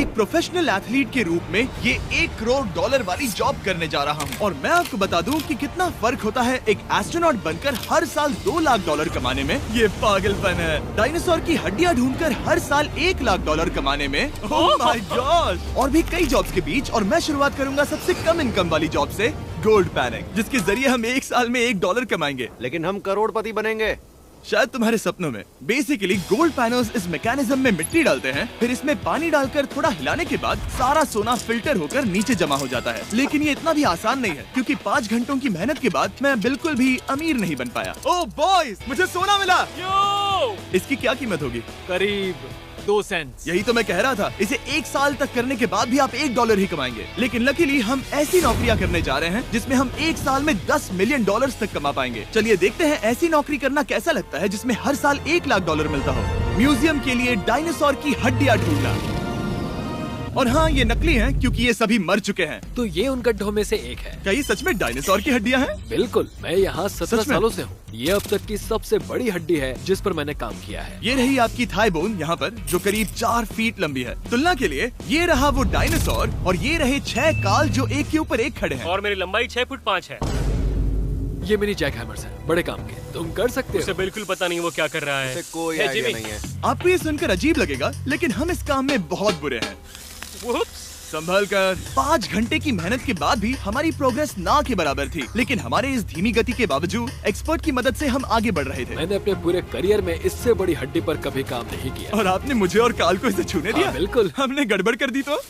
एक professional athlete के रूप में ये $1 करोड़ वाली जॉब करने जा रहा हूँ। और मैं आपको बता दूं कि कितना फर्क होता है एक एस्ट्रोनॉट बनकर हर साल $2 लाख कमाने में। ये पागलपन है। डायनासोर की हड्डियाँ ढूंढकर हर साल $1 लाख कमाने में। Oh my God. और भी कई जॉब्स के बीच, और मैं शुरुआत करूंगा सबसे कम इनकम वाली जॉब से, गोल्ड पैनिंग, जिसके जरिए हम एक साल में $1 कमाएंगे। लेकिन हम करोड़पति बनेंगे शायद तुम्हारे सपनों में। बेसिकली गोल्ड पैनर्स इस मैकेनिज्म में मिट्टी डालते हैं, फिर इसमें पानी डालकर थोड़ा हिलाने के बाद सारा सोना फिल्टर होकर नीचे जमा हो जाता है। लेकिन ये इतना भी आसान नहीं है, क्योंकि 5 घंटों की मेहनत के बाद मैं बिल्कुल भी अमीर नहीं बन पाया। ओह बॉयज, मुझे सोना मिला। इसकी क्या कीमत होगी? करीब 2 सेंट। यही तो मैं कह रहा था। इसे 1 साल तक करने के बाद भी आप $1 ही कमाएंगे। लेकिन लकीली हम ऐसी नौकरियां करने जा रहे हैं जिसमें हम 1 साल में $10 मिलियन तक कमा पाएंगे। चलिए देखते हैं ऐसी नौकरी करना कैसा लगता है जिसमें हर साल $1 लाख मिलता हो। म्यूजियम के लिए डायनासोर की हड्डियां ढूंढना। और हाँ, ये नकली हैं क्योंकि ये सभी मर चुके हैं। तो ये उन गड्ढों में से एक है। क्या ये सच में डायनासोर की हड्डियां हैं? बिल्कुल, मैं यहाँ 17 सालों से हूँ। ये अब तक की सबसे बड़ी हड्डी है जिस पर मैंने काम किया है। ये रही आपकी थाई बोन यहाँ पर, जो करीब 4 फीट लंबी है। तुलना के लिए ये रहा वो डायनासोर, और ये रहे 6 काल जो एक के ऊपर एक खड़े हैं। और मेरी लंबाई 6 फुट 5 है। ये मेरी जैक हैमर्स है, बड़े काम के। तुम कर सकते हो। उसे बिल्कुल पता नहीं वो क्या कर रहा है। कोई आइडिया नहीं है। आपको ये सुनकर अजीब लगेगा, लेकिन हम इस काम में बहुत बुरे हैं। संभल कर। 5 घंटे की मेहनत के बाद भी हमारी प्रोग्रेस ना के बराबर थी। लेकिन हमारे इस धीमी गति के बावजूद एक्सपर्ट की मदद से हम आगे बढ़ रहे थे। मैंने अपने पूरे करियर में इससे बड़ी हड्डी पर कभी काम नहीं किया। और आपने मुझे और काल को इसे छूने दिया? बिल्कुल। हमने गड़बड़ कर दी तो?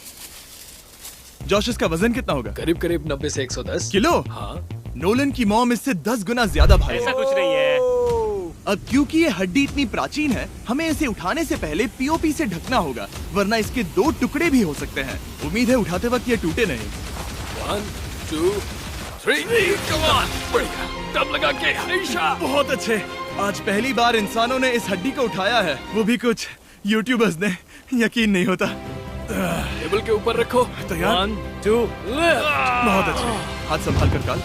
जोश, इसका वजन कितना होगा? करीब करीब 90 से 110 किलो। हाँ। नोलन की मॉम इससे 10 गुना ज्यादा भारी। ऐसा कुछ नहीं है। अब क्योंकि ये हड्डी इतनी प्राचीन है, हमें इसे उठाने से पहले पीओपी से ढकना होगा, वरना इसके 2 टुकड़े भी हो सकते हैं। उम्मीद है उठाते वक्त ये टूटे नहीं। 1 2 3 come on! बढ़िया, दम लगा के हमेशा। बहुत अच्छे। आज पहली बार इंसानों ने इस हड्डी को उठाया है, वो भी कुछ यूट्यूबर्स ने। यकीन नहीं होता। टेबल के ऊपर रखो। तैयार? 1 2 बहुत अच्छे। हाथ संभाल कर काल।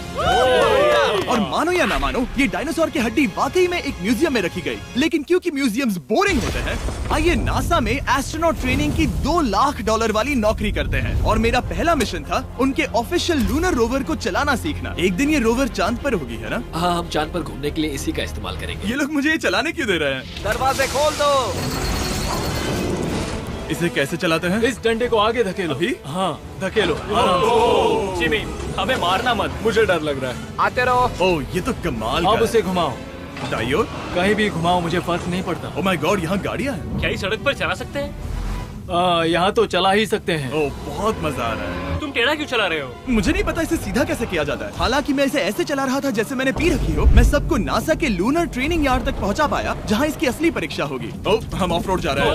और मानो या ना मानो, ये डायनासोर की हड्डी वाकई में एक म्यूजियम में रखी गई। लेकिन क्योंकि म्यूजियम्स बोरिंग होते हैं, आइए नासा में एस्ट्रोनॉट ट्रेनिंग की $2 लाख वाली नौकरी करते हैं। और मेरा पहला मिशन था उनके ऑफिशियल लूनर रोवर को चलाना सीखना। एक दिन ये रोवर चांद पर होगी, है ना? हाँ, हम चांद पर घूमने के लिए इसी का इस्तेमाल करेंगे। ये लोग मुझे ये चलाने क्यों दे रहे हैं? दरवाजे खोल दो। इसे कैसे चलाते हैं? इस डंडे को आगे धकेलो। अभी? हाँ, धकेलो। जिमी, हमें मारना मत। मुझे डर लग रहा है। आते रहो। ओह, ये तो कमाल अब का उसे घुमाओ। है। दाईं ओर? कहीं भी घुमाओ, मुझे फर्क नहीं पड़ता। ओह माय गॉड, यहाँ गाड़ियाँ हैं। क्या इस सड़क पर चला सकते हैं? यहाँ तो चला ही सकते हैं। ओह, बहुत मजा आ रहा है। तुम टेढ़ा क्यों चला रहे हो? मुझे नहीं पता इसे सीधा कैसे किया जाता है। हालांकि मैं इसे ऐसे चला रहा था जैसे मैंने पी रखी हो। मैं सबको नासा के लूनर ट्रेनिंग यार्ड तक पहुंचा पाया, जहां इसकी असली परीक्षा होगी। ओह, हम ऑफ रोड जा रहे हैं।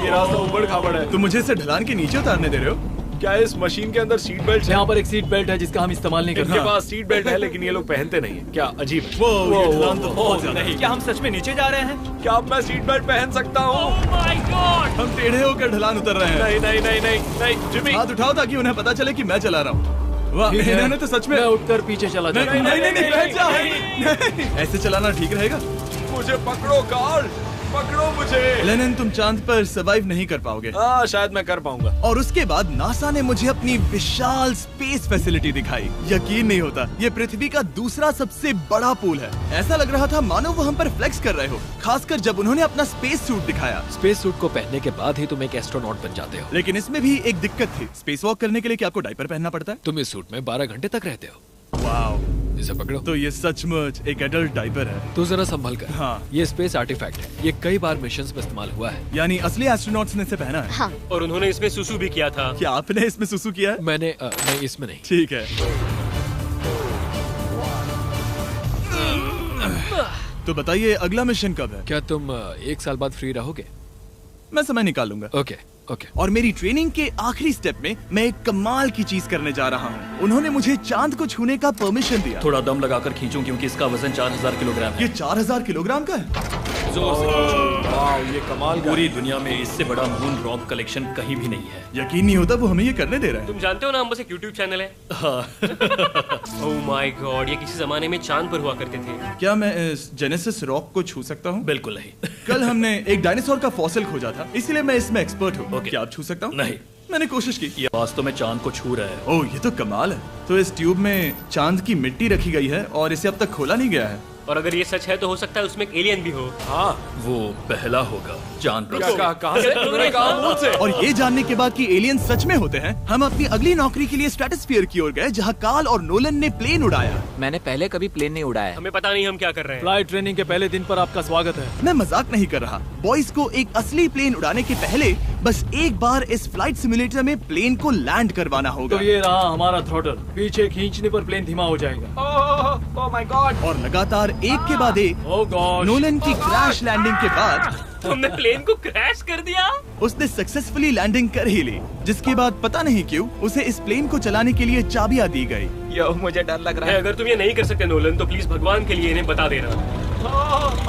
ये रास्ता ऊबड़ खाबड़ है। तुम मुझे इसे ढलान के नीचे उतारने दे रहे हो? क्या इस मशीन के अंदर सीट बेल्ट है? यहाँ पर एक सीट बेल्ट है जिसका हम इस्तेमाल नहीं करते। इनके पास सीट बेल्ट है लेकिन ये लोग पहनते नहीं है। क्या अजीब है। वो, ये ढलान तो बहुत ज्यादा है। क्या हम सच में नीचे जा रहे हैं? क्या अब मैं सीट बेल्ट पहन सकता हूँ? Oh my God! हम टेढ़े होकर ढलान उतर रहे हैं। नहीं नहीं नहीं नहीं नहीं जिमी। हाथ उठाओ ताकि उन्हें पता चले कि मैं चला रहा हूँ। वाह, ठीक है। इन्होंने तो सच में। मैं उठकर पीछे चला नहीं जाता हूँ। नहीं नहीं, बैठ जा। नहीं, ऐसे चलाना ठीक रहेगा? मुझे पकड़ो कार्ल, पकड़ो मुझे। लेनिन, तुम चांद पर सर्वाइव नहीं कर पाओगे। हाँ, शायद मैं कर पाऊंगा। और उसके बाद नासा ने मुझे अपनी विशाल स्पेस फैसिलिटी दिखाई। यकीन नहीं होता, ये पृथ्वी का दूसरा सबसे बड़ा पूल है। ऐसा लग रहा था मानो वो हम पर फ्लेक्स कर रहे हो, खासकर जब उन्होंने अपना स्पेस सूट दिखाया। स्पेस सूट को पहनने के बाद ही तुम एक एस्ट्रोनॉट बन जाते हो। लेकिन इसमें भी एक दिक्कत थी। स्पेस वॉक करने के लिए क्या आपको डायपर पहनना पड़ता है? तुम इस सूट में 12 घंटे तक रहते हो। वाओ, इसे पकड़ो। तो ये सचमुच एक एडल्ट डायपर है। तो जरा संभल कर। हाँ। ये स्पेस आर्टिफैक्ट है। ये कई बार मिशंस में इस्तेमाल हुआ है। यानी असली एस्ट्रोनॉट्स ने इसे पहना है? हाँ। और उन्होंने इसमें सुसु भी किया था। क्या आपने इसमें सुसु किया है? मैंने नहीं, इसमें नहीं। ठीक है। तो बताइए अगला मिशन कब है? क्या तुम 1 साल बाद फ्री रहोगे? मैं समय निकाल लूंगा। Okay okay. और मेरी ट्रेनिंग के आखिरी स्टेप में मैं एक कमाल की चीज करने जा रहा हूँ। उन्होंने मुझे चांद को छूने का परमिशन दिया। थोड़ा दम लगाकर खींचूं क्योंकि इसका वजन 4000 किलोग्राम है। ये 4000 किलोग्राम का है? जोर से खींचो। वाह, ये कमाल का पूरी दुनिया में इससे बड़ा मून रॉक कलेक्शन कहीं भी नहीं है। यकीन नहीं होता वो हमें ये करने दे रहा है। तुम जानते हो ना, हम बस एक यूट्यूब चैनल है। ओह माय गॉड, ये किसी जमाने में चांद पर हुआ करते थे। क्या मैं इस जेनेसिस रॉक को छू सकता हूँ? बिल्कुल नहीं। कल हमने एक डायनासोर का फॉसिल खोजा था, इसलिए मैं इसमें एक्सपर्ट हूँ। Okay. क्या आप छू सकता हूँ? नहीं। मैंने कोशिश की। ये वास्तव में चांद को छू रहा है। ओह, ये तो कमाल है। तो इस ट्यूब में चांद की मिट्टी रखी गई है और इसे अब तक खोला नहीं गया है। और अगर ये सच है तो हो सकता है उसमें एक एलियन भी हो। हाँ, वो पहला होगा चांद पर। क्या कहाँ से? तुमने कहा मुंह से। और ये जानने के बाद कि एलियन सच में होते हैं, हम अपनी अगली नौकरी के लिए स्ट्रेटोस्फीयर की ओर गए, जहाँ कार्ल और नोलन ने प्लेन उड़ाया। मैंने पहले कभी प्लेन नहीं उड़ाया है। हमें पता नहीं हम क्या कर रहे हैं। फ्लाइट ट्रेनिंग के पहले दिन पर आपका स्वागत है। मैं मजाक नहीं कर रहा। बॉयज को एक असली प्लेन उड़ाने के पहले बस एक बार इस फ्लाइट सिमुलेटर में प्लेन को लैंड करवाना होगा। तो ये रहा हमारा थ्रॉटल। पीछे खींचने पर प्लेन धीमा हो जाएगा। Oh my God. और लगातार एक के बाद एक ओह गॉड। नोलन की क्रैश लैंडिंग के बाद तुमने प्लेन को क्रैश कर दिया। उसने सक्सेसफुली लैंडिंग कर ही ली, जिसके बाद पता नहीं क्यों उसे इस प्लेन को चलाने के लिए चाबियां दी गई। यो, मुझे डर लग रहा है। अगर तुम ये नहीं कर सकते नोलन, तो प्लीज भगवान के लिए इन्हें बता देना।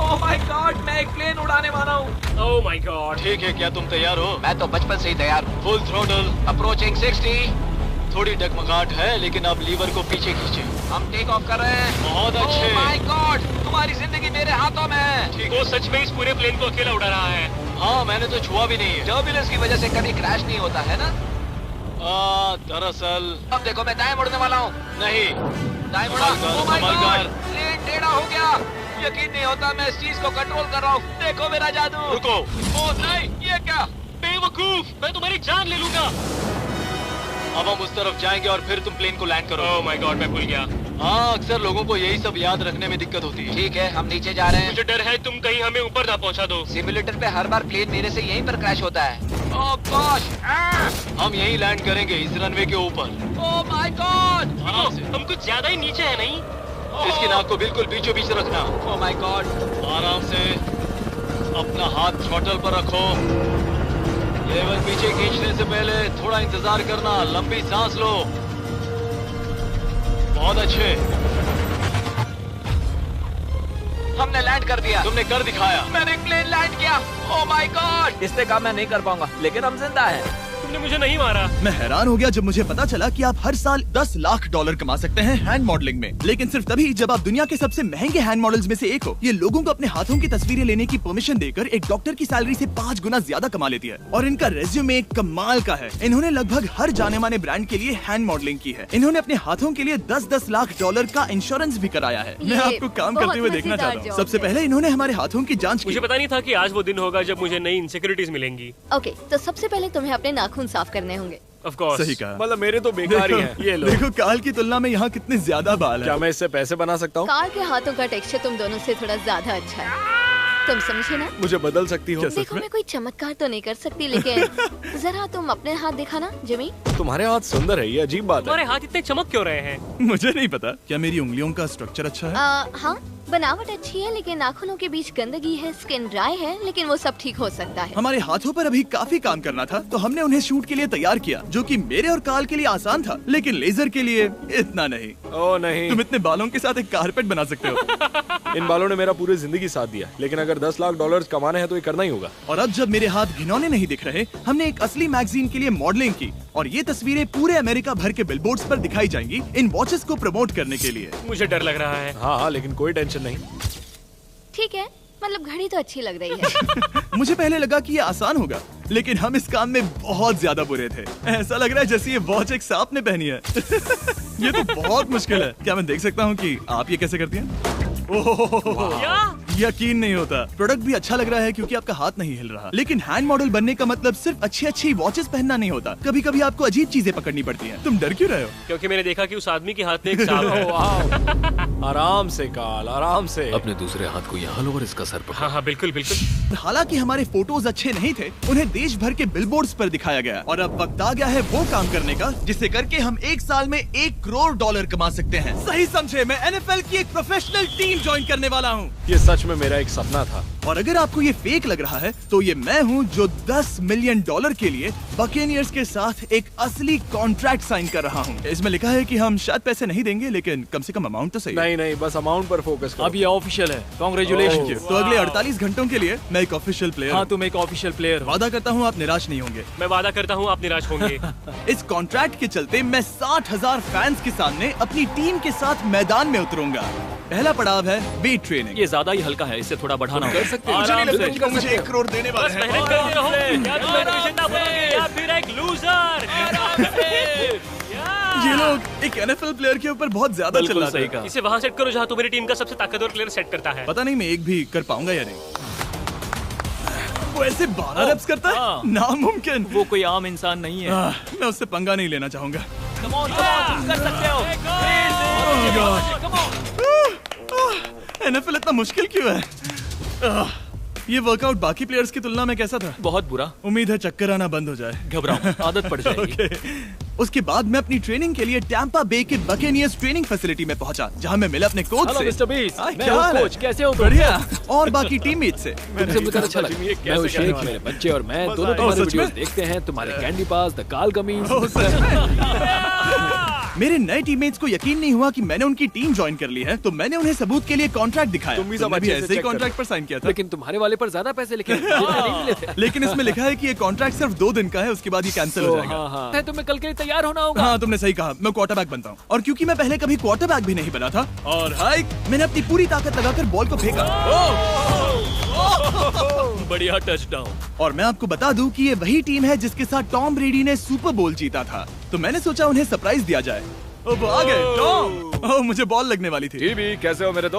ओह माय गॉड, मैं एक प्लेन उड़ाने वाला हूँ। Oh my God. ठीक है, क्या तुम तैयार हो? मैं तो बचपन से ही तैयार हूँ। Full throttle. अप्रोचिंग 60। थोड़ी डगमगाहट है, लेकिन अब लीवर को पीछे खींचे। हम टेक ऑफ कर रहे हैं। बहुत अच्छे। ओह माय गॉड, तुम्हारी जिंदगी मेरे हाथों में है। वो सच में इस पूरे प्लेन को अकेला उड़ा रहा है। हाँ, मैंने तो छुआ भी नहीं है। टर्बुलेंस की वजह से कभी क्रैश नहीं होता है ना। दरअसल अब देखो, मैं दाएं मुड़ने वाला हूँ। नहीं। दाएं मुड़ा। संभल ओह माय कर, संभल गॉड, कर। प्लेन टेढ़ा हो गया। यकीन नहीं होता मैं इस चीज को कंट्रोल कर रहा हूँ। देखो मेरा जादू। रुको। ओह नहीं, ये क्या? बेवकूफ, मैं तुम्हारी जान ले लूंगा। अब हम उस तरफ जाएंगे और फिर तुम प्लेन को लैंड करो। ओह माय गॉड, मैं भूल गया। हाँ, अक्सर लोगों को यही सब याद रखने में दिक्कत होती है। ठीक है, हम नीचे जा रहे हैं। मुझे डर है तुम कहीं हमें ऊपर ना पहुंचा दो। सिमुलेटर पे हर बार प्लेन मेरे से यहीं पर क्रैश होता है। ओह गॉश। हम यहीं लैंड करेंगे, इस रनवे के ऊपर। Oh my God. आराम से। हम कुछ ज्यादा ही नीचे है नहीं? इसकी नाक को बिल्कुल बीचों बीच रखना। Oh my God. आराम से। अपना हाथ थ्रॉटल पर रखो। लेवल पीछे खींचने से पहले थोड़ा इंतजार करना। लंबी सांस लो। बहुत अच्छे। हमने लैंड कर दिया। तुमने कर दिखाया। मैंने प्लेन लैंड किया। Oh my God. इससे काम मैं नहीं कर पाऊंगा, लेकिन हम जिंदा हैं। तुमने मुझे नहीं मारा। मैं हैरान हो गया जब मुझे पता चला कि आप हर साल 10 लाख डॉलर कमा सकते हैं हैंड मॉडलिंग में, लेकिन सिर्फ तभी जब आप दुनिया के सबसे महंगे हैंड मॉडल्स में से एक हो। ये लोगों को अपने हाथों की तस्वीरें लेने की परमिशन देकर एक डॉक्टर की सैलरी से 5 गुना ज्यादा कमा लेती है। और इनका रेज्यूमे कमाल का है। इन्होंने लगभग हर जाने माने ब्रांड के लिए हैंड मॉडलिंग की है। इन्होंने अपने हाथों के लिए 10-10 लाख डॉलर का इंश्योरेंस भी कराया है। मैं आपको काम करते हुए देखना चाहता हूँ। सबसे पहले इन्होंने हमारे हाथों की जाँच की। मुझे पता नहीं था कि आज वो दिन होगा जब मुझे नई इनसिक्योरिटीज मिलेंगी। ओके, तो सबसे पहले तुम्हें अपने नाखून साफ करने होंगे। Of course. सही कहा। मतलब मेरे तो बेकार ही हैं। ये लो। देखो काल की तुलना में यहाँ कितने ज्यादा बाल क्या हैं। मैं इससे पैसे बना सकता हूँ? कार के हाथों का टेक्सचर तुम दोनों से थोड़ा ज्यादा अच्छा है। तुम समझे ना? मुझे बदल सकती हो? देखो, मैं कोई चमत्कार तो नहीं कर सकती, लेकिन जरा तुम अपने हाथ दिखाना जिमी। तुम्हारे हाथ सुंदर है, ये अजीब बात तुम्हारे है। हाथ इतने चमक क्यों रहे हैं? मुझे नहीं पता। क्या मेरी उंगलियों का स्ट्रक्चर अच्छा है? हाँ, बनावट अच्छी है, लेकिन नाखूनों के बीच गंदगी है, स्किन ड्राई है, लेकिन वो सब ठीक हो सकता है। हमारे हाथों पर अभी काफी काम करना था, तो हमने उन्हें शूट के लिए तैयार किया, जो कि मेरे और काल के लिए आसान था, लेकिन लेजर के लिए इतना नहीं। ओह नहीं। तुम इतने बालों के साथ एक कारपेट बना सकते हो। इन बालों ने मेरा पूरी जिंदगी साथ दिया, लेकिन अगर 10 लाख डॉलर कमाने हैं तो ये करना ही होगा। और अब जब मेरे हाथ घिनौने नहीं दिख रहे, हमने एक असली मैगजीन के लिए मॉडलिंग की, और ये तस्वीरें पूरे अमेरिका भर के बिलबोर्ड्स पर दिखाई जाएंगी इन वॉचेस को प्रमोट करने के लिए। मुझे डर लग रहा है। हाँ, लेकिन कोई टेंशन नहीं। ठीक है, मतलब घड़ी तो अच्छी लग रही है। मुझे पहले लगा कि ये आसान होगा, लेकिन हम इस काम में बहुत ज्यादा बुरे थे। ऐसा लग रहा है जैसे ये वॉच एक सांप ने पहनी है। ये तो बहुत मुश्किल है। क्या मैं देख सकता हूँ कि आप ये कैसे करती हैं? क्या? यकीन नहीं होता। प्रोडक्ट भी अच्छा लग रहा है क्योंकि आपका हाथ नहीं हिल रहा, लेकिन हैंड मॉडल बनने का मतलब सिर्फ अच्छी वॉचेस पहनना नहीं होता। कभी कभी आपको अजीब चीजें पकड़नी पड़ती हैं। तुम डर क्यों रहे हो? क्योंकि मैंने देखा कि उस आदमी के हाथ में एक सांप है। आराम से काल, आराम से। अपने दूसरे हाथ को यहाँ लो और इसका सर पकड़ो। हाँ, बिल्कुल बिल्कुल। हालांकि हमारे फोटोज अच्छे नहीं थे, उन्हें देश भर के बिलबोर्ड्स पर दिखाया गया, और अब वक्त आ गया है वो काम करने का जिसे करके हम एक साल में 1 करोड़ डॉलर कमा सकते हैं। सही समझे, मैं NFL की एक प्रोफेशनल टीम ज्वाइन करने वाला हूँ। ये सच में मेरा एक सपना था। और अगर आपको ये फेक लग रहा है तो ये मैं हूँ जो $10 मिलियन के लिए बकेनियर्स के साथ एक असली कॉन्ट्रैक्ट साइन कर रहा हूँ। इसमें लिखा है कि हम शायद पैसे नहीं देंगे, लेकिन कम से कम अमाउंट तो सही है। नहीं, बस अमाउंट पर फोकस करो। अब ये ऑफिशियल है। कांग्रेचुलेशन। तो अगले 48 घंटों के लिए मैं एक ऑफिशियल प्लेयर हाँ, हूँ। तुम एक ऑफिशियल प्लेयर हो। वादा करता हूँ आप निराश नहीं होंगे। मैं वादा करता हूँ आप निराश होंगे। इस कॉन्ट्रैक्ट के चलते मैं 60,000 फैंस के सामने अपनी टीम के साथ मैदान में उतरूंगा। पहला पड़ाव है वेट ट्रेनिंग। ये ज्यादा ही हल्का है, इससे थोड़ा बढ़ाना कर सकते हैं। मुझे नहीं आराम लगता से। कि वो मुझे 1 करोड़ देने वाले बस हैं। मेहनत करते रहो। क्या तुम मोटिवेशन ना बनोगे या फिर एक लूजर? ये लोग एक NFL प्लेयर के ऊपर बहुत ज्यादा बिल्कुल चिल्लाते सही हैं। कहा। इसे वहाँ सेट करो जहाँ तुम्हारी टीम का सबसे ताकतवर प्लेयर सेट करता है। पता नहीं मैं एक भी कर पाऊंगा या नहीं। वो ऐसे 12 रेप्स करता है, हाँ। नामुमकिन। वो कोई आम इंसान नहीं है। मैं उससे पंगा नहीं लेना चाहूंगा। Come on, तुम कर सकते हो। NFL इतना मुश्किल क्यों है? ये वर्कआउट बाकी प्लेयर्स की तुलना में कैसा था? बहुत बुरा। उम्मीद है चक्कर आना बंद हो जाए। घबराओ, आदत पड़ जाएगी। उसके बाद मैं अपनी ट्रेनिंग के लिए टैंपा बे के बकेनियर्स ट्रेनिंग फैसिलिटी में पहुंचा, जहां मैं मिला अपने कोच हेलो से। मिस्टर बीस, हाय, मैं क्या हूँ हाल है? कोच। कैसे हो तुम? बढ़िया। और बाकी टीममेट से। तुमसे मिलकर अच्छा लगा। मैं हूँ शेख, मेरे बच्चे और मैं दोनों तुम्हारे सच में? वीडियोस देखते हैं। तुम्हारे कैंडी पास, द काल कमीज। ओह, सच में? मेरे नए टीममेट्स को यकीन नहीं हुआ कि मैंने उनकी टीम ज्वाइन कर ली है, तो मैंने उन्हें सबूत के लिए कॉन्ट्रैक्ट दिखाया। तुम भी सब तुमने अच्छे से ऐसे ही check कॉन्ट्रैक्ट करो। पर साइन किया था। लेकिन तुम्हारे वाले पर ज्यादा पैसे लिखे हैं। जितने नहीं मिले थे। लेकिन इसमें लिखा है कि ये कॉन्ट्रैक्ट सिर्फ 2 दिन का है, उसके बाद ये कैंसिल हो जाएगा। हाँ, है तुम्हें कल के लिए तैयार होना होगा। हाँ, तुमने सही कहा। मैं क्वार्टरबैक बनता हूँ, और क्योंकि मैं पहले कभी क्वार्टरबैक भी नहीं बना था, और हाइक मैंने अपनी पूरी ताकत लगाकर बॉल को फेंका। बढ़िया टचडाउन। और मैं आपको बता दूं कि ये वही टीम है जिसके साथ टॉम ब्रेडी ने सुपर बोल जीता था, तो मैंने सोचा उन्हें सरप्राइज दिया जाए। वो आ गए टॉम। ओह, मुझे बॉल लगने वाली थी। कैसे हो मेरे दोस्त?